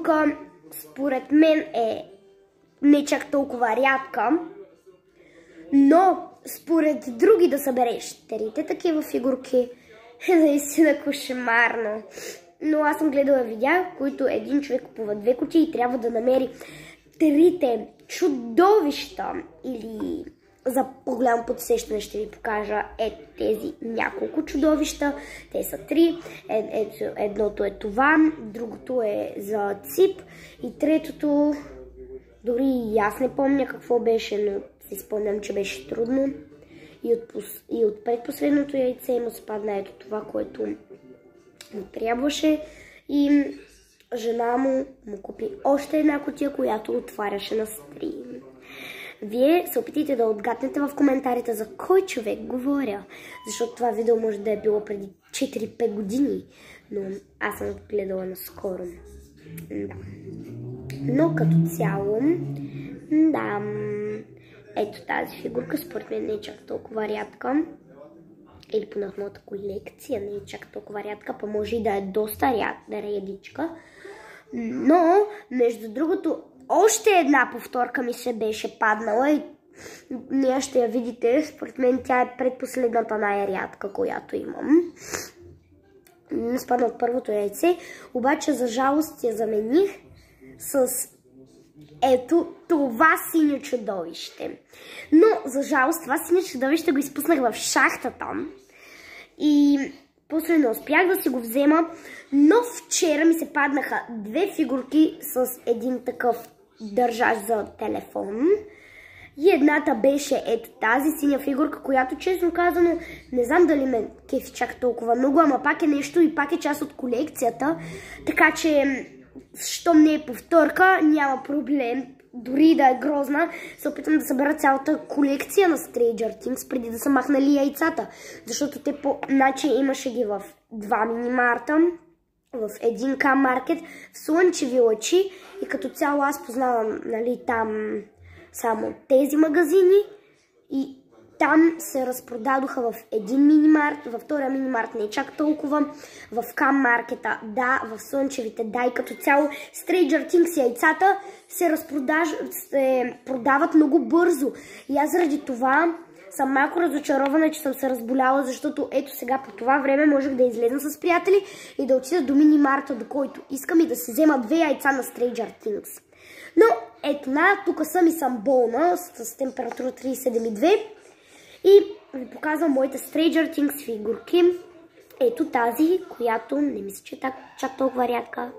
фигурка според мен е не чак толкова рядка, но според други да събереш трите такива фигурки е наистина кошмарно. Но аз съм гледала видеа, в които един човек купува 2 кутии и трябва да намери трите чудовища, или за по-голямо подсещане ще ви покажа тези няколко чудовища. Те са 3. Едното е това, другото е за цип и третото дори и аз не помня какво беше, но си спомням, че беше трудно. И от предпоследното яйце му спадна ето това, което му трябваше, и жена му купи още една кутия, която отваряше на стрим. Вие се опитайте да отгаднете в коментарите за кой човек говоря, защото това видео може да е било преди 4-5 години, но аз съм гледала наскоро. Да. Но като цяло, да, ето тази фигурка според мен не е чак толкова рядка. Или поне в моята колекция не е чак толкова рядка, па може и да е доста рядичка. Но, между другото, още една повторка ми се беше паднала и ние ще я видите. Според мен тя е предпоследната най-рядка, която имам. Спадна от първото яйце, обаче за жалост я замених с ето това синьо чудовище. Но за жалост това синьо чудовище го изпуснах в шахтата и после не успях да си го взема, но вчера ми се паднаха 2 фигурки с един такъв държач за телефон. И едната беше ето тази синя фигурка, която честно казано не знам дали ме кефи чак толкова много, ама пак е нещо и пак е част от колекцията. Така че, щом не е повторка, няма проблем. Дори да е грозна, се опитам да събера цялата колекция на Stranger Things преди да са махнали яйцата. Защото те имаше ги в 2 минимарта, в 1K маркет, в Слънчеви лъчи и като цяло аз познавам, нали, там само тези магазини и там се разпродадоха в един минимарт, във втория минимарт не е чак толкова, в Кам маркета, да, в Слънчевите, да, и като цяло Stranger Things яйцата се продават много бързо. И аз заради това съм малко разочарована, че съм се разболяла, защото ето сега по това време можех да излезна с приятели и да отида до минимарта, до който искам и да си взема 2 яйца на Stranger Things. Но ето тук съм и съм болна с температура 37,2 и ви показвам моите Stranger Things фигурки. Ето тази, която не мисля, че е чак толкова рядка.